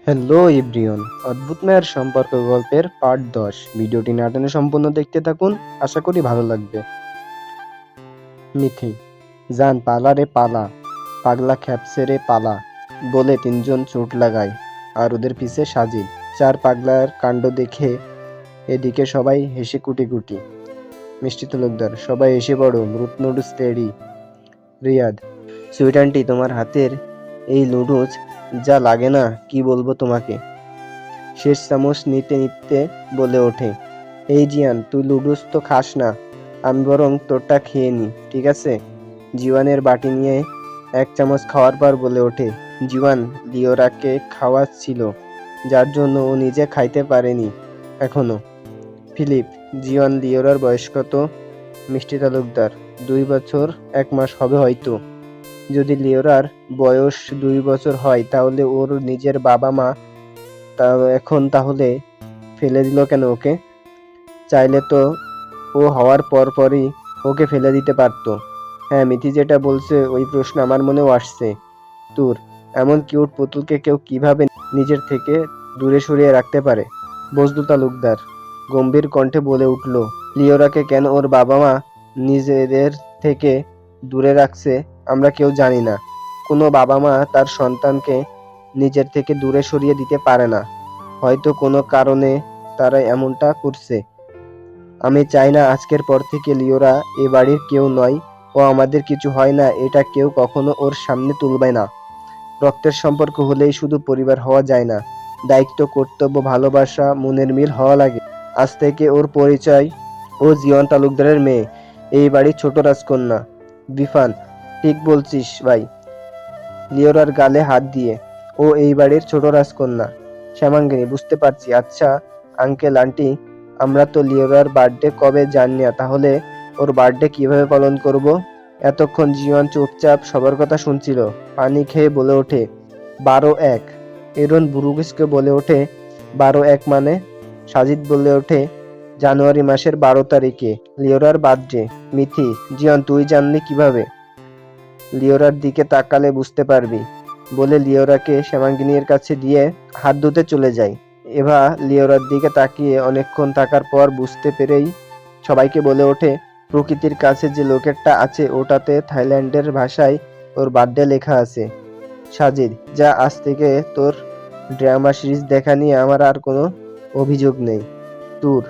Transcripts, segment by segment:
Hello everyone, অদ্ভুত মায়ের সম্পর্ক গল্পের পার্ট 10। ভিডিওটি না টেনে সম্পূর্ণ দেখতে থাকুন, আশা করি ভালো লাগবে। মিথি, জান পালা রে পালা, পাগলা খ্যাপসে রে পালা বলে তিনজন চোট লাগায়, আর ওদের পিছে সাজিদ। চার পাগলার কাণ্ড দেখে এদিকে সবাই হেসে কুটি কুটি। মিষ্টি তালুকদার, সবাই এসে পড়ো, মৃত noodles ready. Riyad, sweet aunty, তোমার হাতের এই নুডলস যা লাগে না, কি বলবো তোমাকে। শেষ চামচ নিতে নিতে বলে ওঠে, এই জিয়ান, তুই লুডুস তো খাস না, আমি বরং তোরটা খেয়ে নি, ঠিক আছে। জিওয়ানের বাটি নিয়ে এক চামচ খাওয়ার পর বলে ওঠে, জিওয়ান লিওরাকে খাওয়াচ্ছিল, যার জন্য ও নিজে খাইতে পারেনি এখনো। ফিলিপ, জিওয়ান লিওরার বয়স কত? মিষ্টি তালুকদার, 2 বছর 1 মাস হবে হয়তো। যদি লিওরার বয়স 2 বছর হয় তাহলে ওর নিজের বাবা মা এখন তাহলে ফেলে দিল কেন ওকে? চাইলে তো ও হওয়ার পরপরই ওকে ফেলে দিতে পারতো। হ্যাঁ, মিথি যেটা বলছে ওই প্রশ্ন আমার মনেও আসছে। তোর এমন কিউট পুতুলকে কেউ কিভাবে নিজের থেকে দূরে সরিয়ে রাখতে পারে? বজলু তালুকদার গম্ভীর কণ্ঠে বলে উঠল, লিওরাকে কেন ওর বাবা মা নিজেদের থেকে দূরে রাখছে আমরা কেউ জানি না। কোনো বাবা মা তার সন্তানকে নিজের থেকে দূরে সরিয়ে দিতে পারে না। হয়তো কোনো কারণে তারা এমনটা করছে। আমি চাই না আজকের পর থেকে লিওরা এ বাড়ির কেউ নয়, ও আমাদের কিছু হয় না, এটা কেউ কখনো ওর সামনে তুলবে না। রক্তের সম্পর্ক হলেই শুধু পরিবার হওয়া যায় না, দায়িত্ব, কর্তব্য, ভালোবাসা, মনের মিল হওয়া লাগে। আজ থেকে ওর পরিচয়, ও জীবন তালুকদারের মেয়ে, এই বাড়ির ছোট রাজকন্যা। বিফান, ঠিক বলছিস ভাই। লিওরার গালে হাত দিয়ে, ও এই বাড়ির ছোট রাজকন্যা। শ্যামাঙ্গিনী, বুঝতে পারছি। আচ্ছা আঙ্কেল আন্টি, আমরা তো লিওরার বার্থডে কবে জানি না, তাহলে ওর বার্থডে কিভাবে পালন করব? এতক্ষণ জীবন চুপচাপ সবার কথা শুনছিল। পানি খেয়ে বলে ওঠে, 12/1। এরন বুরুকিসকে বলে ওঠে, 12/1 মানে? সাজিদ বলে ওঠে, জানুয়ারি মাসের 12 তারিখে লিওরার বার্থডে। মিথি, জিয়ন তুই জানলি কিভাবে? লিওরার দিকে তাকালে বুঝতে পারবি, বলে লিওরাকে শ্যামাঙ্গিনীর কাছে দিয়ে হাত ধুতে চলে যায়। এভা লিওরার দিকে তাকিয়ে অনেকক্ষণ থাকার পর বুঝতে পেরেই সবাইকে বলে ওঠে, প্রকৃতির কাছে যে লোকেরটা আছে ওটাতে থাইল্যান্ডের ভাষায় ওর বার্থডে লেখা আছে। সাজিদ, যা, আজ থেকে তোর ড্রামা সিরিজ দেখা নিয়ে আমার আর কোনো অভিযোগ নেই। তোর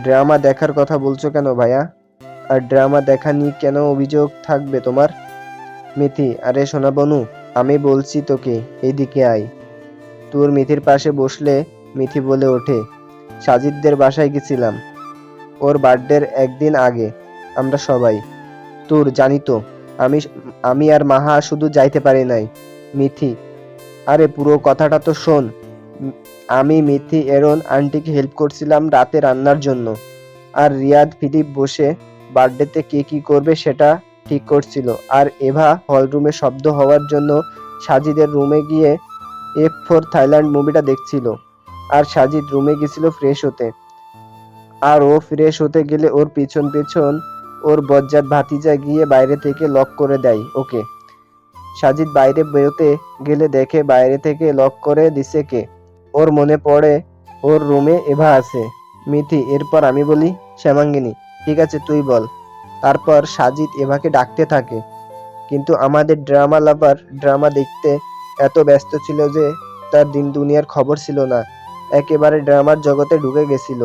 ড্রামা দেখার কথা বলছো কেন ভাইয়া? আর ড্রামা দেখা নিয়ে কেন অভিযোগ থাকবে তোমার? মিথি, আরে সোনা বনু, আমি বলছি তোকে, এইদিকে আয়। তোর মিথির পাশে বসলে মিথি বলে ওঠে, সাজিদদের বাসায় গেছিলাম ওর বার্থডের একদিন আগে, আমরা সবাই। তোর জানি তো, আমি আমি আর মাহা শুধু যাইতে পারি নাই। মিথি, আরে পুরো কথাটা তো শোন। আমি, মিথি, এরন আন্টিকে হেল্প করছিলাম রাতে রান্নার জন্য, আর রিয়াদ ফিলিপ বসে বার্থডেতে কে কি করবে সেটা ঠিক করছিল, আর এভা হলরুমে শব্দ হওয়ার জন্য সাজিদের রুমে গিয়ে F4 থাইল্যান্ড মুভিটা দেখছিল, আর সাজিদ রুমে গেছিল ফ্রেশ হতে, আর ও ফ্রেশ হতে গেলে ওর পিছন পিছন ওর বজ্জাত ভাতিজা গিয়ে বাইরে থেকে লক করে দেয় ওকে। সাজিদ বাইরে বেরোতে গেলে দেখে বাইরে থেকে লক করে দিছে কে। ওর মনে পড়ে ওর রুমে এভা আছে। মিথি, এরপর আমি বলি। শ্যামাঙ্গিনী, ঠিক আছে তুই বল। তারপর সাজিদ এভাকে ডাকতে থাকে, কিন্তু আমাদের ড্রামা লাভার ড্রামা দেখতে এত ব্যস্ত ছিল যে তার দিন দুনিয়ার খবর ছিল না, একেবারে ড্রামার জগতে ঢুকে গেছিল।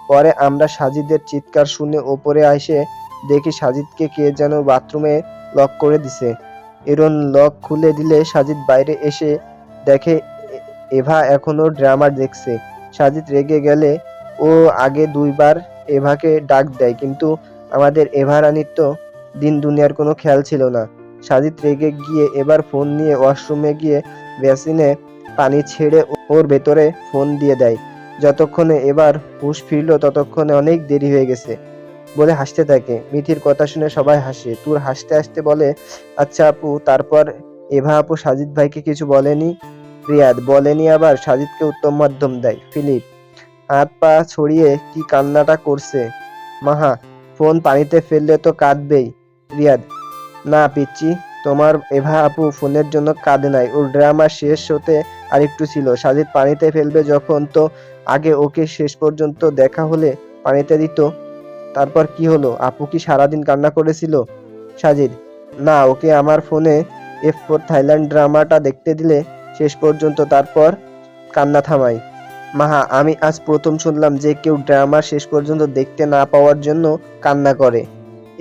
পরে আমরা সাজিদের চিৎকার শুনে ওপরে এসে দেখি সাজিদকে কে যেন বাথরুমে লক করে দিছে। এরন লক খুলে দিলে সাজিদ বাইরে এসে দেখে এভা এখনো ড্রামা দেখছে। সাজিদ রেগে গেলে ও আগে 2বার এভাকে ডাক দেয়, কিন্তু আমাদের এভা রানীর তো দিন দুনিয়ার কোনো খেয়াল ছিল না। সাজিদ রেগে গিয়ে এবার ফোন নিয়ে ওয়াশরুমে গিয়ে বেসিনে পানি ছেড়ে ওর ভেতরে ফোন দিয়ে দেয়। যতক্ষণে এবার হুঁশ ফিরল ততক্ষণে অনেক দেরি হয়ে গেছে বলে হাসতে থাকে। মিথির কথা শুনে সবাই হাসে। তুর হাসতে হাসতে বলে, আচ্ছা আপু, তারপর এভা আপু সাজিদ ভাইকে কিছু বলেনি? রিয়াদ, বলেনি, আবার সাজিদকে উত্তম মাধ্যম দেয়। ফিলিপ, হাত পা ছড়িয়ে কি কান্নাটা করছে। মাহা, ফোন পানিতে ফেললে তো কাঁদবেই। রিয়াদ, না পিচ্চি, তোমার এভা আপু ফোনের জন্য কাঁদে নাই, ওর ড্রামা শেষ হতে আরেকটু ছিল। সাজিদ পানিতে ফেলবে যখন, তো আগে ওকে শেষ পর্যন্ত দেখা হলে পানিতে দিত। তারপর কি হলো? আপু কি সারাদিন কান্না করেছিল? সাজিদ: না, ওকে আমার ফোনে F4 থাইল্যান্ড ড্রামাটা দেখতে দিলে শেষ পর্যন্ত, তারপর কান্না থামাই। মাহা: আমি আজ প্রথম শুনলাম যে কেউ ড্রামা শেষ পর্যন্ত দেখতে না পাওয়ার জন্য কান্না করে।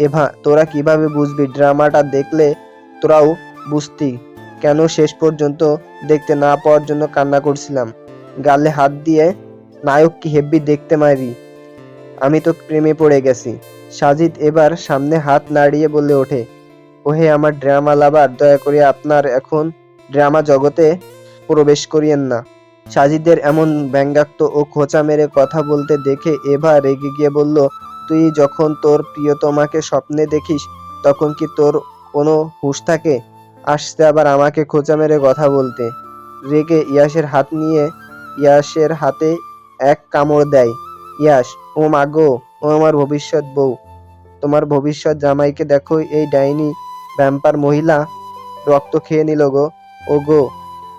এভা: তোরা কিভাবে বুঝবি? ড্রামাটা দেখলে তোরাও বুঝতি কেন শেষ পর্যন্ত দেখতে না পাওয়ার জন্য কান্না করছিলাম। গালে হাত দিয়ে: নায়ক কি হেব্বি দেখতে মারি, আমি তো প্রেমে পড়ে গেছি। সাজিদ এবার সামনে হাত নাড়িয়ে বলে ওঠে: ওহে আমার ড্রামা লাভার, দয়া করে আপনার এখন ড্রামা জগতে প্রবেশ করিয়েন না। সাজিদের এমন ব্যঙ্গাত্মক ও খোঁচা মেরে কথা বলতে দেখে এভা রেগে গিয়ে বলল: তুই যখন তোর প্রিয়তমাকে স্বপ্নে দেখিস তখন কি তোর কোনো হুঁশ থাকে? আসছে আবার আমাকে খোঁচা মেরে কথা বলতে। রেগে ইয়াসের হাত নিয়ে ইয়াসের হাতে এক কামড় দেয়। ইয়াস: ও মা গো, ও আমার ভবিষ্যৎ বউ, তোমার ভবিষ্যৎ জামাইকে দেখো, এই ডাইনি ভ্যাম্পার মহিলা রক্ত খেয়ে নিল গো। ও গো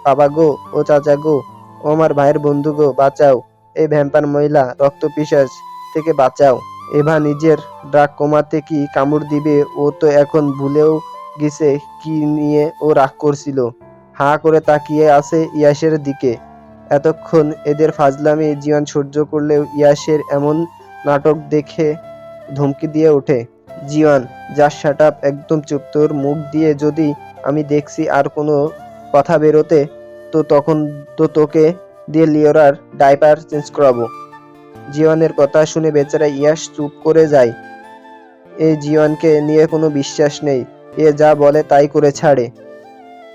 বাবা গো, ও চাচা গো, ও আমার ভাইয়ের বন্ধু গো, বাঁচাও, এই ভ্যাম্পার মহিলা রক্ত পিশাচ থেকে বাঁচাও। এভা নিজের রাগ কমাতে কি কামড় দিবে, ও তো এখন ভুলেও গেছে কি নিয়ে ও রাগ করছিল। হাঁ করে তাকিয়ে আছে ইয়াসের দিকে। এতক্ষণ এদের ফাজলামি জীবন সহ্য করলেও ইয়াসের এমন নাটক দেখে ধমকি দিয়ে ওঠে: জীবন, যা শাট আপ, একদম চুপ। তোর মুখ দিয়ে যদি আমি দেখছি আর কোনো কথা বেরোতে, তো তখন তো তোকে দিয়ে লিওরার ডাইপার চেঞ্জ করাবো। জীবনের কথা শুনে বেচারা ইয়াস চুপ করে যায়। এই জীবনকে নিয়ে কোনো বিশ্বাস নেই, এ যা বলে তাই করে ছাড়ে।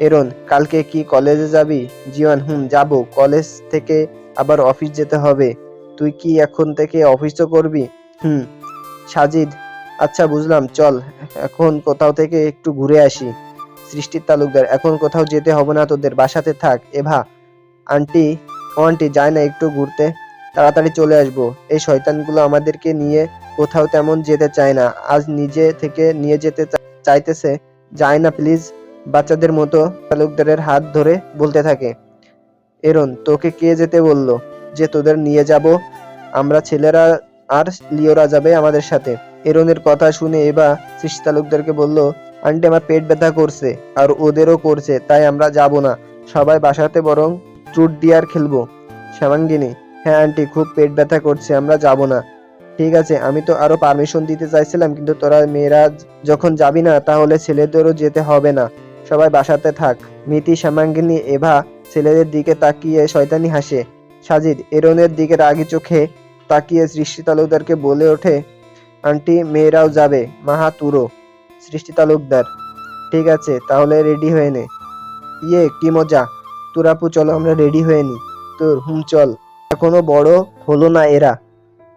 এরন: কালকে কি কলেজে যাবি? জীবন: যাবো। কলেজ থেকে আবার অফিস যেতে হবে। তুই কি এখন থেকে অফিসও করবি? সাজিদ: আচ্ছা বুঝলাম, চল এখন কোথাও থেকে একটু ঘুরে আসি। সৃষ্টি তালুকদার: এখন কোথাও যেতে হবে না তোদের, বাসাতে থাক। এভা: আন্টি, ও আন্টি, যায় না একটু ঘুরতে? তাড়াতাড়ি চলে আসবো। এই শয়তানগুলো আমাদেরকে নিয়ে কোথাও তেমন যেতে চায় না, আজ নিজে থেকে নিয়ে যেতে চাইতেছে। যায় না প্লিজ। বাচ্চাদের মতো তালুকদারের হাত ধরে বলতে থাকে। এরন: তোকে কে যেতে বললো যে তোদের নিয়ে যাব? আমরা ছেলেরা আর লিওরা যাবে আমাদের সাথে। এরনের কথা শুনে এবা সৃষ্টি তালুকদারকে বলল: আন্টি, আমার পেট ব্যথা করছে আর ওদেরও করছে, তাই আমরা যাব না। সবাই বাসাতে বরং ট্রুথ ডিয়ার খেলবো। শ্যামাঙ্গিনী: হ্যাঁ আন্টি, খুব পেট ব্যথা করছে, আমরা যাব না। ঠিক আছে, আমি তো আরো পারমিশন দিতে চাইছিলাম, কিন্তু তোরা মেয়েরা যখন যাবি না তাহলে ছেলেদেরও যেতে হবে না, সবাই বাসাতে থাক। মিতি, শ্যামাঙ্গিনী, এভা ছেলেদের দিকে তাকিয়ে শয়তানি হাসে। সাজিদ এরনের দিকে রাগী চোখে তাকিয়ে সৃষ্টি তালুকদারকে বলে ওঠে: আন্টি, মেয়েরাও যাবে। মাহা, তুরো। সৃষ্টি তালুকদার: ঠিক আছে, তাহলে রেডি হয়ে নে। ইয়ে, কি মজা। তুরাপু, চলো আমরা রেডি হয়ে নি। তোর চল। এখনো বড় হলো না এরা।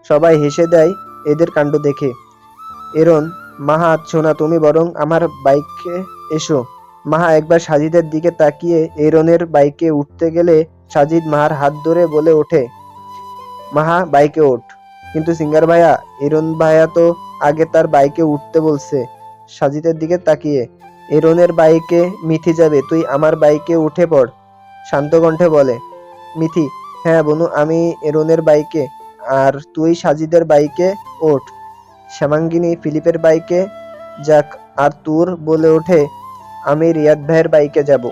সবাই হেসে দেয় এদের কাণ্ড দেখে। এরন: মাহা, সোনা, তুমি বরং আমার বাইকে এসো। মাহা একবার সাজিদের দিকে তাকিয়ে এরনের বাইকে উঠতে গেলে সাজিদ মাহার হাত ধরে বলে ওঠে: মাহা, বাইকে ওঠ। কিন্তু সিঙ্গার ভাইয়া, এরন ভাইয়া তো আগে তার বাইকে উঠতে বলছে। সাজিদের দিকে তাকিয়ে: এরনের বাইকে মিথি যাবে, তুই আমার বাইকে উঠে পড়। শান্ত কণ্ঠে বলে মিথি: হ্যাঁ বনু, আমি এরনের বাইকে, আর তুই সাজিদের বাইকে ওঠ। শ্যামাঙ্গিনী ফিলিপের বাইকে যাক, আর তুর বলে ওঠে: আমি রিয়াদ ভাইয়ের বাইকে যাব।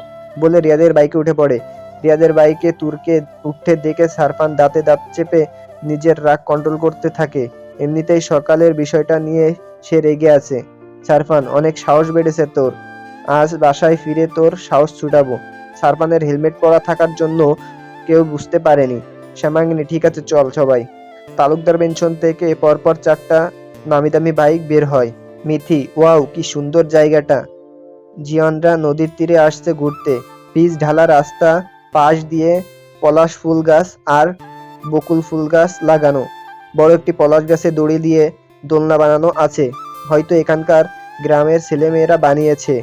বলে রিয়াদের বাইকে উঠে পড়ে। রিয়াদের বাইকে তুরকে উঠতে দেখে সারফান দাঁতে দাঁত চেপে নিজের রাগ কন্ট্রোল করতে থাকে। এমনিতেই সকালের বিষয়টা নিয়ে সে রেগে আছে। সারফান: অনেক সাহস বেড়েছে তোর, আজ বাসায় ফিরে তোর সাহস ছুটাবো। সারফানের হেলমেট পরা থাকার জন্য কেউ বুঝতে পারেনি। শ্যামাঙ্গিনী: ঠিক আছে, চল সবাই। তালুকদার পেনশন থেকে পরপর 4টা নামিদামি বাইক বের হয়। মিথি: ওয়াও, কি সুন্দর জায়গাটা। জিয়ানরা নদীর তীরে আসছে ঘুরতে। পিচ ঢালা রাস্তা, পাশ দিয়ে পলাশ ফুল গাছ আর বকুল ফুল গাছ লাগানো। বড় একটি পলাশ গাছে দড়ি দিয়ে দোলনা বানানো আছে, হয়তো এখানকার গ্রামের ছেলেমেয়েরা বানিয়েছে।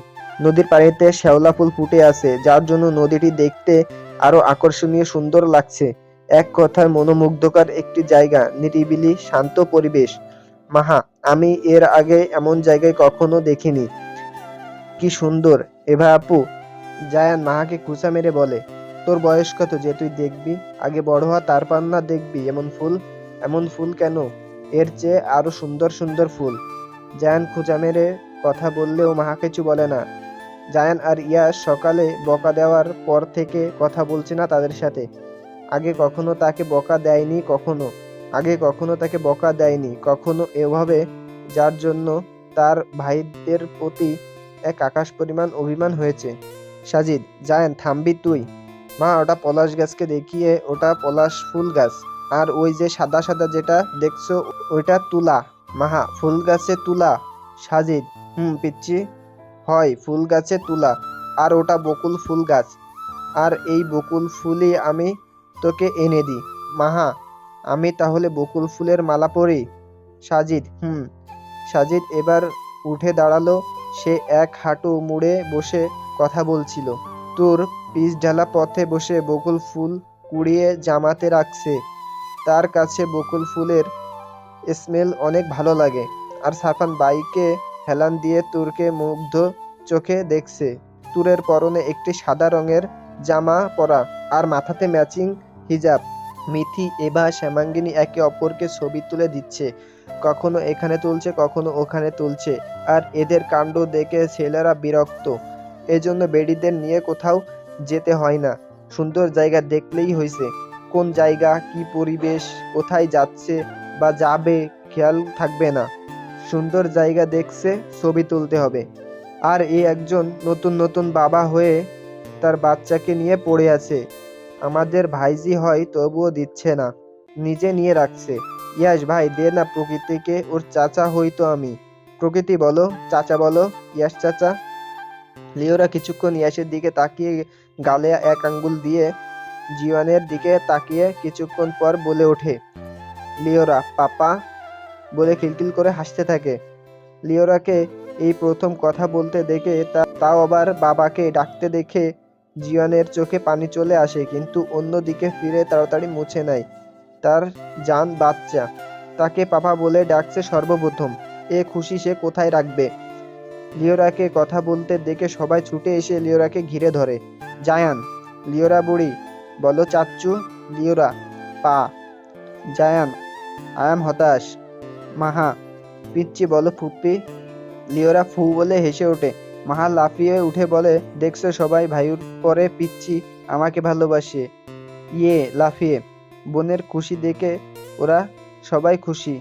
নদীর পানিতে শ্যাওলা ফুল ফুটে আছে, যার জন্য নদীটি দেখতে আরো আকর্ষণীয় সুন্দর লাগছে। এক কথায় মনোমুগ্ধকর একটি জায়গা, নিরিবিলি শান্ত পরিবেশ। মাহা: আমি এর আগে এমন জায়গায় কখনো দেখিনি। কি সুন্দর এভা আপু। জায়ান মাহাকে খুঁচা মেরে বলে, তোর বয়স কত যে তুই দেখবি? আগে বড় হওয়া তারপর না দেখবি এমন ফুল। এমন ফুল কেন? এর চেয়ে আরো সুন্দর সুন্দর ফুল। জায়ান খোঁচা মেরে কথা বললেও মাহা কিছু বলে না। জায়ান আর ইয়াস সকালে বকা দেওয়ার পর থেকে কথা বলছে না তাদের সাথে। আগে কখনো তাকে বকা দেয়নি কখনো। আগে কখনো তাকে বকা দেয়নি কখনো এভাবে, যার জন্য তার ভাইদের প্রতি এক আকাশ পরিমাণ অভিমান হয়েছে। সাজিদ, জায়ান থামবি তুই? মা, ওটা পলাশ গাছকে দেখিয়ে ওটা পলাশ ফুল গাছ। আর ওই যে সাদা সাদা যেটা দেখছো ওইটা তুলা। মাহা, ফুল গাছে তুলা? সাজিদ, পিচ্ছি, হয় ফুল গাছে তুলা। আর ওটা বকুল ফুল গাছ। আর এই বকুল ফুলই আমি তোকে এনে দিই। মাহা, আমি তাহলে বকুল ফুলের মালা পরি? সাজিদ, সাজিদ এবার উঠে দাঁড়ালো। সে এক হাঁটু মুড়ে বসে কথা বলছিল। তোর পিচ ঢালা পথে বসে বকুল ফুল কুড়িয়ে জামাতে রাখছে। তার কাছে বকুল ফুলের স্মেল অনেক ভালো লাগে। আর সাফান বাইকে হেলান দিয়ে তুরকে মুগ্ধ চোখে দেখছে। তুরের পরনে একটি সাদা রঙের জামা পরা আর মাথাতে ম্যাচিং হিজাব। মিথি, এভা, শ্যামাঙ্গিনী একে অপরকে ছবি তুলে দিচ্ছে। কখনো এখানে তুলছে কখনো ওখানে তুলছে। আর এদের কাণ্ড দেখে ছেলেরা বিরক্ত। এজন্য বেডিদের নিয়ে কোথাও যেতে হয় না। সুন্দর জায়গা দেখলেই হয়েছে। কোন জায়গা, কি পরিবেশ, কোথায় যাচ্ছে বা যাবে খেয়াল থাকবে না। সুন্দর জায়গা দেখছে, ছবি তুলতে হবে। আর এই একজন নতুন নতুন বাবা হয়ে তার বাচ্চাকে নিয়ে পড়ে আছে। আমাদের ভাইজি হয় তবুও দিচ্ছে না, নিজে নিয়ে রাখছে। ইয়াস ভাই, দে না প্রকৃতিকে, ওর চাচা হইতো আমি। প্রকৃতি বলো, চাচা বলো। ইয়াস চাচা। লিওরা কিছুক্ষণ ইয়াসের দিকে তাকিয়ে গালে এক আঙ্গুল দিয়ে জীবনের দিকে তাকিয়ে কিছুক্ষণ পর বলে ওঠে, লিওরা পাপা বলে খিলখিল করে হাসতে থাকে। লিওরাকে এই প্রথম কথা বলতে দেখে, তাও আবার বাবাকে ডাকতে দেখে জিয়ানের চোখে পানি চলে আসে, কিন্তু অন্য দিকে ফিরে তাড়াতাড়ি মুছে নেয়। তার জান বাচ্চা তাকে পাপা বলে ডাকছে সর্বপ্রথম। এ খুশি সে কোথায় রাখবে। লিওরাকে কথা বলতে দেখে সবাই ছুটে এসে লিওরাকে ঘিরে ধরে। জায়ান, লিওরা বুড়ি বলো চাচ্চু। লিওরা, পা। জায়ান, আই এম হতাশ। মাহা, পিচ্চি বলো ফুপ্পি। লিওরা ফু বলে হেসে ওঠে। মাহা লাফিয়ে উঠে বলে, দেখছো সবাই, ভাইয়ের পরে পিচ্চি আমাকে ভালোবাসে। ইয়ে লাফিয়ে। বোনের খুশি দেখে ওরা সবাই খুশি।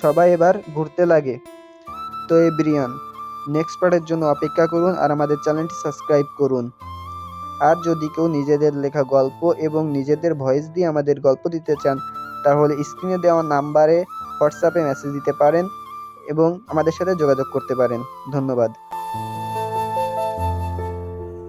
সবাই এবার ঘুরতে লাগে। তো এভরিওয়ান, নেক্সট পার্টের জন্য অপেক্ষা করুন আর আমাদের চ্যানেলটি সাবস্ক্রাইব করুন। আর যদি কেউ নিজেদের লেখা গল্প এবং নিজেদের ভয়েস দিয়ে আমাদের গল্প দিতে চান, তাহলে স্ক্রিনে দেওয়া নাম্বারে হোয়াটসঅ্যাপে মেসেজ দিতে পারেন এবং আমাদের সাথে যোগাযোগ করতে পারেন। ধন্যবাদ।